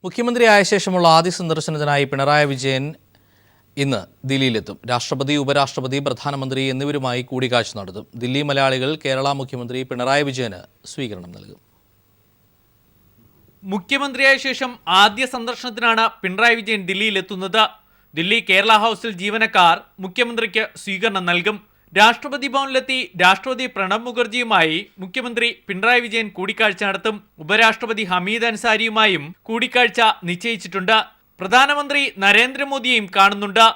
മുഖ്യമന്ത്രിയായ ശേഷമുള്ള ആദ്യ സന്ദർശനത്തിനായി പിണറായി വിജയൻ ഇന്ന് ദില്ലിയിലെത്തും. രാഷ്ട്രപതി, ഉപരാഷ്ട്രപതി, പ്രധാനമന്ത്രി എന്നിവരുമായി കൂടിക്കാഴ്ച നടത്തും. ദില്ലി മലയാളികൾ കേരള മുഖ്യമന്ത്രി പിണറായി വിജയന് സ്വീകരണം നൽകും. മുഖ്യമന്ത്രിയായ ശേഷം ആദ്യ സന്ദർശനത്തിനാണ് പിണറായി വിജയൻ ദില്ലിയിലെത്തുന്നത്. ദില്ലി കേരള ഹൗസിൽ ജീവനക്കാർ മുഖ്യമന്ത്രിക്ക് സ്വീകരണം നൽകും. രാഷ്ട്രപതി ഭവനിലെത്തി രാഷ്ട്രപതി പ്രണബ് മുഖർജിയുമായി മുഖ്യമന്ത്രി പിണറായി വിജയൻ കൂടിക്കാഴ്ച നടത്തും. ഉപരാഷ്ട്രപതി ഹമീദ് അൻസാരിയുമായും കൂടിക്കാഴ്ച നിശ്ചയിച്ചിട്ടുണ്ട്. പ്രധാനമന്ത്രി നരേന്ദ്രമോദിയെയും കാണുന്നുണ്ട്.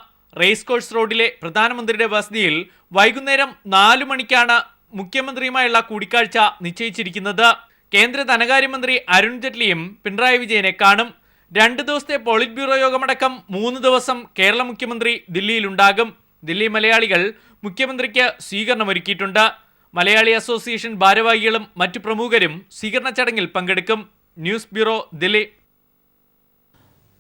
റേസ് കോഴ്സ് റോഡിലെ പ്രധാനമന്ത്രിയുടെ വസതിയിൽ വൈകുന്നേരം 4 മണിക്കാണ് മുഖ്യമന്ത്രിയുമായുള്ള കൂടിക്കാഴ്ച നിശ്ചയിച്ചിരിക്കുന്നത്. കേന്ദ്ര ധനകാര്യമന്ത്രി അരുൺ ജെയ്റ്റ്ലിയും പിണറായി വിജയനെ കാണും. 2 ദിവസത്തെ പോളിറ്റ് ബ്യൂറോ യോഗമടക്കം 3 ദിവസം കേരള മുഖ്യമന്ത്രി ദില്ലിയിലുണ്ടാകും. ദില്ലി മലയാളികൾ മുഖ്യമന്ത്രിക്ക് സ്വീകരണമൊരുക്കിയിട്ടുണ്ട്. മലയാളി അസോസിയേഷൻ ഭാരവാഹികളും മറ്റു പ്രമുഖരും സ്വീകരണ ചടങ്ങിൽ പങ്കെടുക്കും. News bureau, Delhi.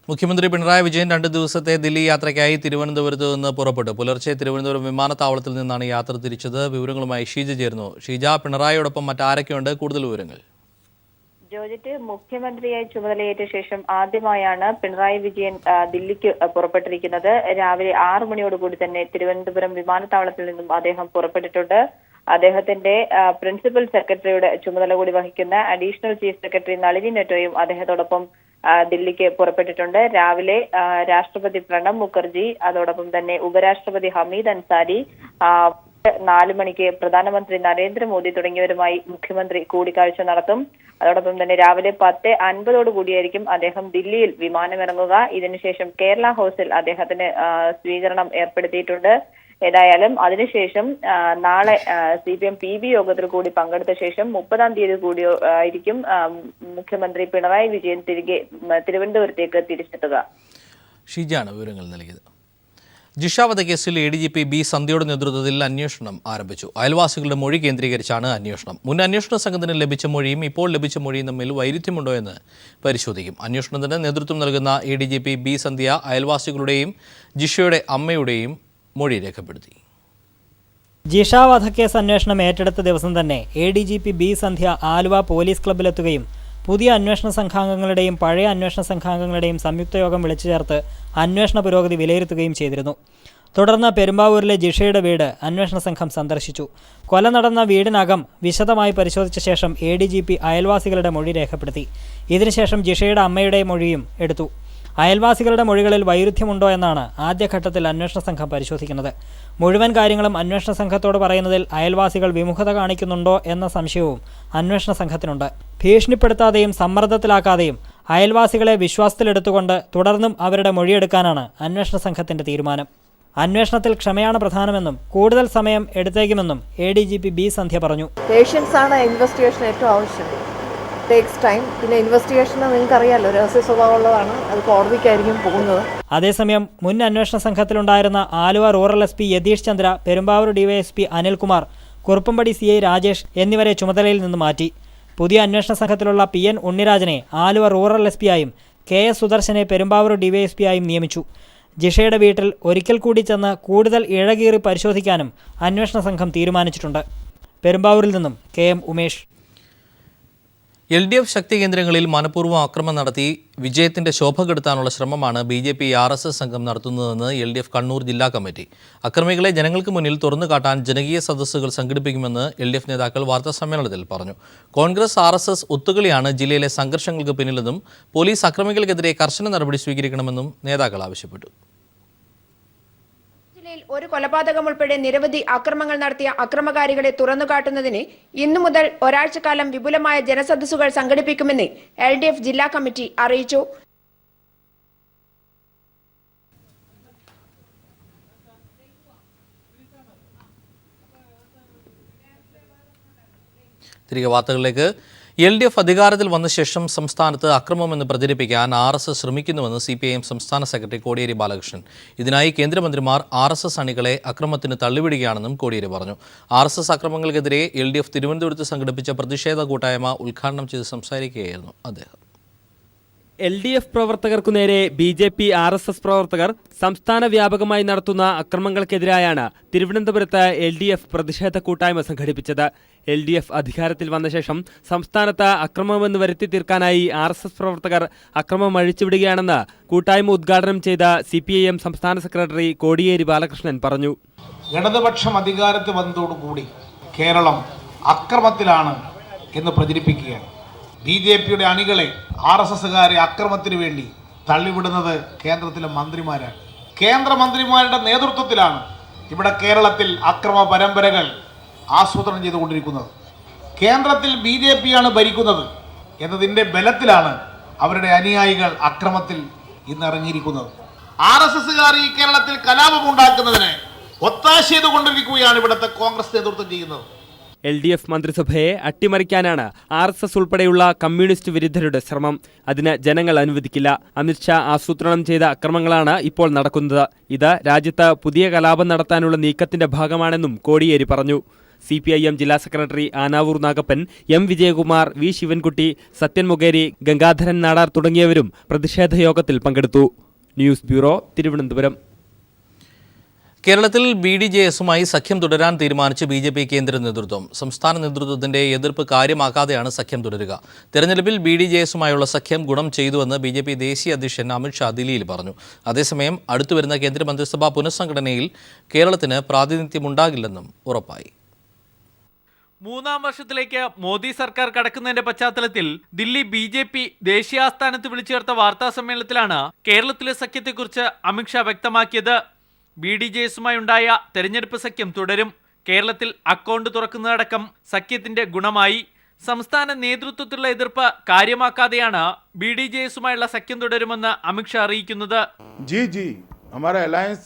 മുഖ്യമന്ത്രി പിണറായി വിജയൻ 2 ദിവസത്തെ ദില്ലി യാത്രയ്ക്കായി തിരുവനന്തപുരത്ത് നിന്ന് പുറപ്പെട്ടു. പുലർച്ചെ തിരുവനന്തപുരം വിമാനത്താവളത്തിൽ നിന്നാണ് യാത്ര തിരിച്ചത്. വിവരങ്ങളുമായി ഷീജ ചേർന്നു. ഷീജ, പിണറായിയോടൊപ്പം മറ്റാരൊക്കെയുണ്ട്? കൂടുതൽ വിവരങ്ങൾ. ജോർജറ്റ്, മുഖ്യമന്ത്രിയായി ചുമതലയേറ്റ ശേഷം ആദ്യമായാണ് പിണറായി വിജയൻ ദില്ലിക്ക് പുറപ്പെട്ടിരിക്കുന്നത്. രാവിലെ 6 മണിയോടുകൂടി തന്നെ തിരുവനന്തപുരം വിമാനത്താവളത്തിൽ നിന്നും അദ്ദേഹം പുറപ്പെട്ടിട്ടുണ്ട്. അദ്ദേഹത്തിന്റെ പ്രിൻസിപ്പൽ സെക്രട്ടറിയുടെ ചുമതല കൂടി വഹിക്കുന്ന അഡീഷണൽ ചീഫ് സെക്രട്ടറി നളിനി നെറ്റോയും അദ്ദേഹത്തോടൊപ്പം ദില്ലിക്ക് പുറപ്പെട്ടിട്ടുണ്ട്. രാവിലെ രാഷ്ട്രപതി പ്രണബ് മുഖർജി, അതോടൊപ്പം തന്നെ ഉപരാഷ്ട്രപതി ഹമീദ് അൻസാരി, 4 മണിക്ക് പ്രധാനമന്ത്രി നരേന്ദ്രമോദി തുടങ്ങിയവരുമായി മുഖ്യമന്ത്രി കൂടിക്കാഴ്ച നടത്തും. അതോടൊപ്പം തന്നെ രാവിലെ 10:50 കൂടിയായിരിക്കും അദ്ദേഹം ദില്ലിയിൽ വിമാനമിറങ്ങുക. ഇതിനുശേഷം കേരള ഹൗസിൽ അദ്ദേഹത്തിന് സ്വീകരണം ഏർപ്പെടുത്തിയിട്ടുണ്ട്. ഏതായാലും അതിനുശേഷം നാളെ CPM PB യോഗത്തിൽ കൂടി പങ്കെടുത്ത ശേഷം 30-ാം തീയതി കൂടി ആയിരിക്കും മുഖ്യമന്ത്രി പിണറായി വിജയൻ തിരികെ തിരുവനന്തപുരത്തേക്ക് തിരിച്ചെത്തുക. ഷീജാണ് വിവരങ്ങൾ നൽകിയത്. ജിഷ വധക്കേസിൽ ADGP B സന്ധ്യയുടെ നേതൃത്വത്തിൽ അന്വേഷണം ആരംഭിച്ചു. അയൽവാസികളുടെ മൊഴി കേന്ദ്രീകരിച്ചാണ് അന്വേഷണം. മുൻ അന്വേഷണ സംഘത്തിന് ലഭിച്ച മൊഴിയും ഇപ്പോൾ ലഭിച്ച മൊഴിയും തമ്മിൽ വൈരുദ്ധ്യമുണ്ടോ എന്ന് പരിശോധിക്കും. അന്വേഷണത്തിന് നേതൃത്വം നൽകുന്ന ADGP B സന്ധ്യ അയൽവാസികളുടെയും ജിഷയുടെ അമ്മയുടെയും മൊഴി രേഖപ്പെടുത്തി. ജിഷ വധക്കേസ് അന്വേഷണം ഏറ്റെടുത്ത ദിവസം തന്നെ ADGP B സന്ധ്യ ആലുവ പോലീസ് ക്ലബ്ബിലെത്തുകയും പുതിയ അന്വേഷണ സംഘാംഗങ്ങളുടെയും പഴയ അന്വേഷണ സംഘാംഗങ്ങളുടെയും സംയുക്ത യോഗം വിളിച്ചു ചേർത്ത് അന്വേഷണ പുരോഗതി വിലയിരുത്തുകയും ചെയ്തിരുന്നു. തുടർന്ന് പെരുമ്പാവൂരിലെ ജിഷയുടെ വീട് അന്വേഷണ സംഘം സന്ദർശിച്ചു. കൊല നടന്ന വീടിനകം വിശദമായി പരിശോധിച്ച ശേഷം ADGP അയൽവാസികളുടെ മൊഴി രേഖപ്പെടുത്തി. ഇതിനുശേഷം ജിഷയുടെ അമ്മയുടെ മൊഴിയും എടുത്തു. അയൽവാസികളുടെ മൊഴികളിൽ വൈരുദ്ധ്യമുണ്ടോ എന്നാണ് ആദ്യഘട്ടത്തിൽ അന്വേഷണ സംഘം പരിശോധിക്കുന്നത്. മുഴുവൻ കാര്യങ്ങളും അന്വേഷണ സംഘത്തോട് പറയുന്നതിൽ അയൽവാസികൾ വിമുഖത കാണിക്കുന്നുണ്ടോ എന്ന സംശയവും അന്വേഷണ സംഘത്തിനുണ്ട്. ഭീഷണിപ്പെടുത്താതെയും സമ്മർദ്ദത്തിലാക്കാതെയും അയൽവാസികളെ വിശ്വാസത്തിലെടുത്തുകൊണ്ട് തുടർന്നും അവരുടെ മൊഴിയെടുക്കാനാണ് അന്വേഷണ സംഘത്തിന്റെ തീരുമാനം. അന്വേഷണത്തിൽ ക്ഷമയാണ് പ്രധാനമെന്നും കൂടുതൽ സമയം എടുത്തേക്കുമെന്നും ADGP B സന്ധ്യ പറഞ്ഞു. പേഷ്യൻസ് ആണ് ഇൻവെസ്റ്റിഗേഷൻ ഏറ്റവും ആവശ്യം. Takes time. പിന്നെ ഇൻവെസ്റ്റിഗേഷൻ നിങ്ങൾക്കറിയാമല്ലോ, രഹസ്യ സ്വഭാവമുള്ളതാണ്. അത് കോടതിക്കായിരിക്കും പോകുന്നത്. അതേസമയം മുൻ അന്വേഷണ സംഘത്തിലുണ്ടായിരുന്ന Aluva rural SP Yathish Chandra, Perumbavoor DYSP Anilkumar, Kuruppampady CI Rajesh എന്നിവരെ ചുമതലയിൽ നിന്ന് മാറ്റി. പുതിയ അന്വേഷണ സംഘത്തിലുള്ള PN ഉണ്ണിരാജനെ ആലുവ റൂറൽ SP ആയും KS സുദർശനെ പെരുമ്പാവൂർ DYSP ആയും നിയമിച്ചു. ജിഷയുടെ വീട്ടിൽ ഒരിക്കൽ കൂടി ചെന്ന് കൂടുതൽ ഇഴകീറി പരിശോധിക്കാനും അന്വേഷണ സംഘം തീരുമാനിച്ചിട്ടുണ്ട്. പെരുമ്പാവൂരിൽ നിന്നും KM ഉമേഷ്. LDF ശക്തി കേന്ദ്രങ്ങളിൽ മനഃപൂർവ്വം ആക്രമണം നടത്തി വിജയത്തിന്റെ ശോഭ കെടുത്താനുള്ള ശ്രമമാണ് BJP RSS സംഘം നടത്തുന്നതെന്ന് LDF കണ്ണൂർ ജില്ലാ കമ്മിറ്റി. അക്രമികളെ ജനങ്ങൾക്ക് മുന്നിൽ തുറന്നു കാട്ടാൻ ജനകീയ സദസ്സുകൾ സംഘടിപ്പിക്കുമെന്ന് LDF നേതാക്കൾ വാർത്താസമ്മേളനത്തിൽ പറഞ്ഞു. കോൺഗ്രസ് RSS ഒത്തുകളിയാണ് ജില്ലയിലെ സംഘർഷങ്ങൾക്ക് പിന്നിലെന്നും പോലീസ് അക്രമികൾക്കെതിരെ കർശന നടപടി സ്വീകരിക്കണമെന്നും നേതാക്കൾ ആവശ്യപ്പെട്ടു. ഒരു കൊലപാതകം ഉൾപ്പെടെ നിരവധി അക്രമങ്ങൾ നടത്തിയ അക്രമകാരികളെ തുറന്നുകാട്ടുന്നതിന് ഇന്നു മുതൽ ഒരാഴ്ചക്കാലം വിപുലമായ ജനസദസ്സുകൾ സംഘടിപ്പിക്കുമെന്ന് LDF ജില്ലാ കമ്മിറ്റി അറിയിച്ചു. തിരികെ വാർത്തകളിലേക്ക്. LDF അധികാരത്തിൽ വന്ന ശേഷം സംസ്ഥാനത്ത് അക്രമമെന്ന് പ്രചരിപ്പിക്കാൻ RSS ശ്രമിക്കുന്നുവെന്ന് CPIM സംസ്ഥാന സെക്രട്ടറി കോടിയേരി ബാലകൃഷ്ണൻ. ഇതിനായി കേന്ദ്രമന്ത്രിമാർ RSS അണികളെ അക്രമത്തിന് തള്ളിവിടുകയാണെന്നും കോടിയേരി പറഞ്ഞു. RSS അക്രമങ്ങൾക്കെതിരെ LDF തിരുവനന്തപുരത്ത് സംഘടിപ്പിച്ച പ്രതിഷേധ കൂട്ടായ്മ ഉദ്ഘാടനം ചെയ്ത് സംസാരിക്കുകയായിരുന്നു അദ്ദേഹം. LDF പ്രവർത്തകർക്കു നേരെ BJP RSS പ്രവർത്തകർ സംസ്ഥാന വ്യാപകമായി നടത്തുന്ന അക്രമങ്ങൾക്കെതിരായാണ് തിരുവനന്തപുരത്ത് LDF പ്രതിഷേധ കൂട്ടായ്മ സംഘടിപ്പിച്ചത്. LDF അധികാരത്തിൽ വന്ന ശേഷം സംസ്ഥാനത്ത് അക്രമമെന്ന് വരുത്തി തീർക്കാനായി RSS പ്രവർത്തകർ അക്രമം അഴിച്ചുവിടുകയാണെന്ന് കൂട്ടായ്മ ഉദ്ഘാടനം ചെയ്ത CPIM സംസ്ഥാന സെക്രട്ടറി കോടിയേരി ബാലകൃഷ്ണൻ പറഞ്ഞു. ഇടതുപക്ഷം അധികാരത്തിൽ വന്നതോടുകൂടി കേരളം അക്രമത്തിലാണ് എന്ന് പ്രചരിപ്പിക്കുകയാണ്. BJPയുടെ അണികളെ RSSകാരെ അക്രമത്തിന് വേണ്ടി തള്ളിവിടുന്നത് കേന്ദ്രത്തിലെ മന്ത്രിമാരാണ്. കേന്ദ്രമന്ത്രിമാരുടെ നേതൃത്വത്തിലാണ് ഇവിടെ കേരളത്തിൽ അക്രമ പരമ്പരകൾ ആസൂത്രണം ചെയ്തുകൊണ്ടിരിക്കുന്നത്. കേന്ദ്രത്തിൽ BJPയാണ് ഭരിക്കുന്നത് എന്നതിൻ്റെ ബലത്തിലാണ് അവരുടെ അനുയായികൾ അക്രമത്തിൽ ഇന്നിറങ്ങിയിരിക്കുന്നത്. RSSകാർ ഈ കേരളത്തിൽ കലാപമുണ്ടാക്കുന്നതിന് ഒത്താശ ചെയ്തുകൊണ്ടിരിക്കുകയാണ് ഇവിടുത്തെ കോൺഗ്രസ് നേതൃത്വം ചെയ്യുന്നത്. LDF മന്ത്രിസഭയെ അട്ടിമറിക്കാനാണ് RSS ഉൾപ്പെടെയുള്ള കമ്മ്യൂണിസ്റ്റ് വിരുദ്ധരുടെ ശ്രമം. അതിന് ജനങ്ങൾ അനുവദിക്കില്ല. അമിത്ഷാ ആസൂത്രണം ചെയ്ത അക്രമങ്ങളാണ് ഇപ്പോൾ നടക്കുന്നത്. ഇത് രാജ്യത്ത് പുതിയ കലാപം നടത്താനുള്ള നീക്കത്തിന്റെ ഭാഗമാണെന്നും കോടിയേരി പറഞ്ഞു. CPIM ജില്ലാ secretary Anavoor Nagappan, M Vijayakumar, V Sivankutty, Sathyan Mukheri, Gangadharan Nadar തുടങ്ങിയവരും പ്രതിഷേധ യോഗത്തിൽ പങ്കെടുത്തു. News bureau, Thiruvananthapuram. കേരളത്തിൽ BDJS-ഉമായി സഖ്യം തുടരാൻ തീരുമാനിച്ച് BJP കേന്ദ്ര നേതൃത്വം. സംസ്ഥാന നേതൃത്വത്തിന്റെ എതിർപ്പ് കാര്യമാക്കാതെയാണ് സഖ്യം തുടരുക. തെരഞ്ഞെടുപ്പിൽ BDJS-ഉമായുള്ള സഖ്യം ഗുണം ചെയ്തുവെന്ന് BJP ദേശീയ അധ്യക്ഷൻ അമിത്ഷാ ദില്ലിയിൽ പറഞ്ഞു. അതേസമയം അടുത്തുവരുന്ന കേന്ദ്രമന്ത്രിസഭാ പുനഃസംഘടനയിൽ കേരളത്തിന് പ്രാതിനിധ്യമുണ്ടാകില്ലെന്നും ഉറപ്പായി. മൂന്നാം വർഷത്തിലേക്ക് മോദി സർക്കാർ കടക്കുന്നതിന്റെ പശ്ചാത്തലത്തിൽ ദില്ലി BJP ദേശീയ ആസ്ഥാനത്ത് വിളിച്ചു ചേർത്ത വാർത്താ സമ്മേളനത്തിലാണ് കേരളത്തിലെ സഖ്യത്തെക്കുറിച്ച് അമിത്ഷാ വ്യക്തമാക്കിയത്. BDJS-ഉമായി ഉണ്ടായ തെരഞ്ഞെടുപ്പ് സഖ്യം തുടരും. കേരളത്തിൽ അക്കൗണ്ട് തുറക്കുന്നതടക്കം സഖ്യത്തിന്റെ ഗുണമായി. സംസ്ഥാന നേതൃത്വത്തിലുള്ള എതിർപ്പ് കാര്യമാക്കാതെയാണ് BDJS-ഉമായുള്ള സഖ്യം തുടരുമെന്ന് അമിത്ഷാ അറിയിക്കുന്നത്. हमारा अलायंस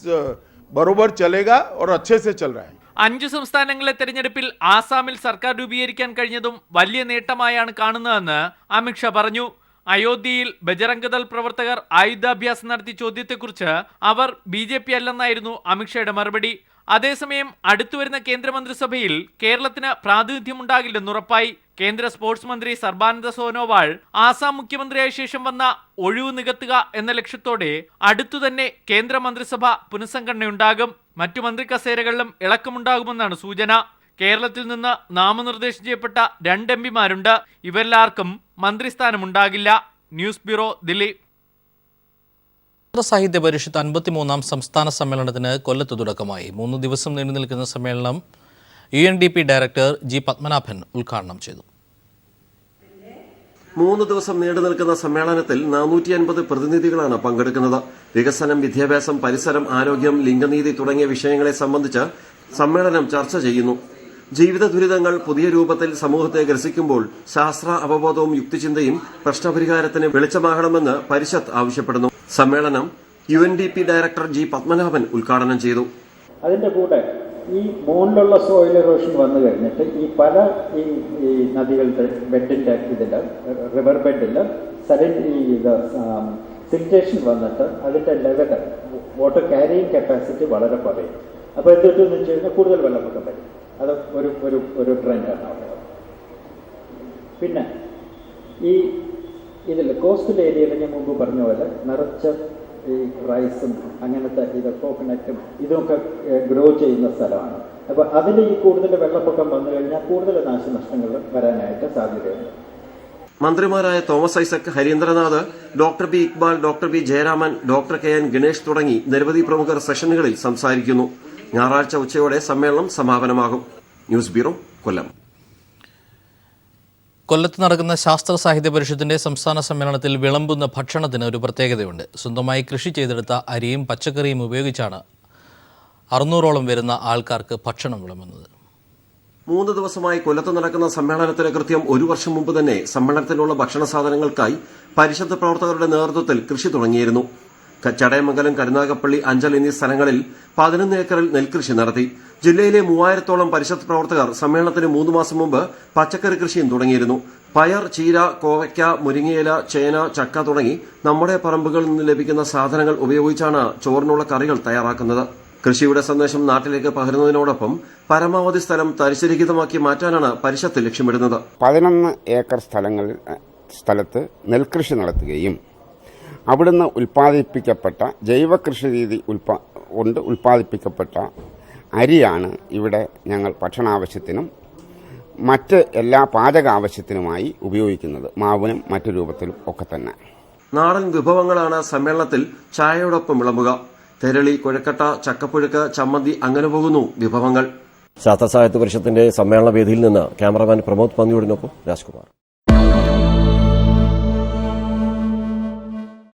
बरोबर चलेगा और अच्छे से चल रहा है. 5 സംസ്ഥാനങ്ങളിലെ തെരഞ്ഞെടുപ്പിൽ ആസാമിൽ സർക്കാർ രൂപീകരിക്കാൻ കഴിഞ്ഞതും വലിയ നേട്ടമായാണ് കാണുന്നതെന്ന് അമിത്ഷാ പറഞ്ഞു. അയോധ്യയിൽ ബജറംഗദൾ പ്രവർത്തകർ ആയുധാഭ്യാസം നടത്തിയ ചോദ്യത്തെക്കുറിച്ച് അവർ BJP അല്ലെന്നായിരുന്നു അമിത്ഷായുടെ മറുപടി. അതേസമയം അടുത്തുവരുന്ന കേന്ദ്രമന്ത്രിസഭയിൽ കേരളത്തിന് പ്രാതിനിധ്യമുണ്ടാകില്ലെന്ന് ഉറപ്പായി. കേന്ദ്ര സ്പോർട്സ് മന്ത്രി സർബാനന്ദ സോനോവാൾ ആസാം മുഖ്യമന്ത്രിയായ ശേഷം വന്ന ഒഴിവ് നികത്തുക എന്ന ലക്ഷ്യത്തോടെ അടുത്തുതന്നെ കേന്ദ്രമന്ത്രിസഭ പുനഃസംഘടനയുണ്ടാകും. മറ്റു മന്ത്രി കസേരകളിലും ഇളക്കമുണ്ടാകുമെന്നാണ് സൂചന. കേരളത്തിൽ നിന്ന് നാമനിർദ്ദേശം ചെയ്യപ്പെട്ട 2 MPമാരുണ്ട്. ഇവരെല്ലാവർക്കും മന്ത്രിസ്ഥാനമുണ്ടാകില്ല. News bureau, Delhi. സാഹിത്യ പരിഷത്ത് 53-ാം സംസ്ഥാന സമ്മേളനത്തിന് കൊല്ലത്ത് തുടക്കമായി. 3 ദിവസം നീണ്ടു നിൽക്കുന്ന സമ്മേളനം UNDP ഡയറക്ടർ G പത്മനാഭൻ ഉദ്ഘാടനം ചെയ്തു. 3 ദിവസം നീണ്ടു നിൽക്കുന്ന സമ്മേളനത്തിൽ 450 പ്രതിനിധികളാണ് പങ്കെടുക്കുന്നത്. വികസനം, വിദ്യാഭ്യാസം, പരിസരം, ആരോഗ്യം, ലിംഗനീതി തുടങ്ങിയ വിഷയങ്ങളെ സംബന്ധിച്ച് സമ്മേളനം ചർച്ച ചെയ്യുന്നു. ജീവിത ദുരിതങ്ങൾ പുതിയ രൂപത്തിൽ സമൂഹത്തെ ഗ്രസിക്കുമ്പോൾ ശാസ്ത്ര അവബോധവും യുക്തിചിന്തയും പ്രശ്നപരിഹാരത്തിന് വെളിച്ചമാകണമെന്ന് പരിഷത്ത് ആവശ്യപ്പെടുന്നു. സമ്മേളനം UNDP ഡയറക്ടർ G പത്മനാഭൻ ഉദ്ഘാടനം ചെയ്തു. അതിന്റെ കൂടെ ഈ മുകളിലുള്ള സോയിൽ എറോഷൻ വന്നു കഴിഞ്ഞിട്ട് ഈ പല ഈ നദികളുടെ ബെഡിന്റെ ഇതിൽ റിവർ ബെഡിൽ സിൽറ്റേഷൻ വന്നിട്ട് അതിന്റെ ലെവൽ വാട്ടർ ക്യാരിയിങ് കപ്പാസിറ്റി വളരെ കുറയും. അപ്പോൾ എന്ത് പറ്റുമെന്ന് വെച്ച് കഴിഞ്ഞാൽ കൂടുതൽ വെള്ളപ്പൊക്കം വരും. അത് ഒരു ട്രെൻഡാണ് അവിടെ. പിന്നെ ഈ ഇതിൽ കോസ്റ്റൽ ഏരിയയിൽ ഞാൻ മുമ്പ് പറഞ്ഞ പോലെ നിറച്ച ഈ റൈസും അങ്ങനത്തെ ഇത് കോക്കനട്ടും ഇതൊക്കെ ഗ്രോ ചെയ്യുന്ന സ്ഥലമാണ്. അപ്പോൾ അതിൽ ഈ കൂടുതൽ വെള്ളപ്പൊക്കം വന്നു കഴിഞ്ഞാൽ കൂടുതൽ നാശനഷ്ടങ്ങൾ വരാനായിട്ട് സാധ്യതയുണ്ട്. മന്ത്രിമാരായ Thomas Isaac, Harindranath, doctor B Iqbal, doctor B Jayaraman, doctor KN Ganesh തുടങ്ങി നിരവധി പ്രമുഖർ സെഷനുകളിൽ സംസാരിക്കുന്നു. ഞായറാഴ്ച ഉച്ചയോടെ സമ്മേളനം സമാപനമാകും. ന്യൂസ് ബ്യൂറോ, കൊല്ലം. കൊല്ലത്ത് നടക്കുന്ന ശാസ്ത്ര സാഹിത്യ പരിഷത്തിന്റെ സംസ്ഥാന സമ്മേളനത്തിൽ വിളമ്പുന്ന ഭക്ഷണത്തിന് ഒരു പ്രത്യേകതയുണ്ട്. സ്വന്തമായി കൃഷി ചെയ്തെടുത്ത അരിയും പച്ചക്കറിയും ഉപയോഗിച്ചാണ് 600ഓളം വരുന്ന ആൾക്കാർക്ക് ഭക്ഷണം വിളമ്പുന്നത്. 3 ദിവസമായി കൊല്ലത്ത് നടക്കുന്ന സമ്മേളനത്തിന് കൃത്യം 1 വർഷം മുമ്പ് തന്നെ സമ്മേളനത്തിനുള്ള ഭക്ഷണ സാധനങ്ങൾക്കായി പരിഷത്ത് പ്രവർത്തകരുടെ നേതൃത്വത്തിൽ കൃഷി തുടങ്ങിയിരുന്നു. ചടയമംഗലം, കരുനാഗപ്പള്ളി, അഞ്ചൽ എന്നീ സ്ഥലങ്ങളിൽ 11 ഏക്കറിൽ നെൽകൃഷി നടത്തി. ജില്ലയിലെ 3000-ഓളം പരിഷത്ത് പ്രവർത്തകർ സമ്മേളനത്തിന് 3 മാസം മുമ്പ് പച്ചക്കറി കൃഷിയും തുടങ്ങിയിരുന്നു. പയർ, ചീര, കോവയ്ക്ക, മുരിങ്ങയില, ചേന, ചക്ക തുടങ്ങി നമ്മുടെ പറമ്പുകളിൽ നിന്ന് ലഭിക്കുന്ന സാധനങ്ങൾ ഉപയോഗിച്ചാണ് ചോറിനുള്ള കറികൾ തയ്യാറാക്കുന്നത്. കൃഷിയുടെ സന്ദേശം നാട്ടിലേക്ക് പകരുന്നതിനോടൊപ്പം പരമാവധി സ്ഥലം തരിശുരഹിതമാക്കി മാറ്റാനാണ് പരിഷത്ത് ലക്ഷ്യമിടുന്നത്. 11 ഏക്കർ സ്ഥലത്ത് നെൽകൃഷി നടത്തുകയും അവിടുന്ന് ഉൽപ്പാദിപ്പിക്കപ്പെട്ട ജൈവ കൃഷി രീതി കൊണ്ട് ഉൽപ്പാദിപ്പിക്കപ്പെട്ട അരിയാണ് ഇവിടെ ഞങ്ങൾ ഭക്ഷണാവശ്യത്തിനും മറ്റ് എല്ലാ പാചക ആവശ്യത്തിനുമായി ഉപയോഗിക്കുന്നത്. മാവിനും മറ്റു രൂപത്തിലും ഒക്കെ തന്നെ. നാടൻ വിഭവങ്ങളാണ് സമ്മേളനത്തിൽ ചായയോടൊപ്പം വിളമ്പുക. തെരളി, കുഴക്കട്ട, ചക്കപ്പുഴുക്ക്, ചമ്മന്തി, അങ്ങനെ പോകുന്നു വിഭവങ്ങൾ. ശാസ്ത്ര സാഹിത്യ പരിഷത്തിന്റെ സമ്മേളന വേദിയിൽ നിന്ന് ക്യാമറാമാൻ പ്രമോദ് പന്നിയോടിനൊപ്പം രാജ്കുമാർ.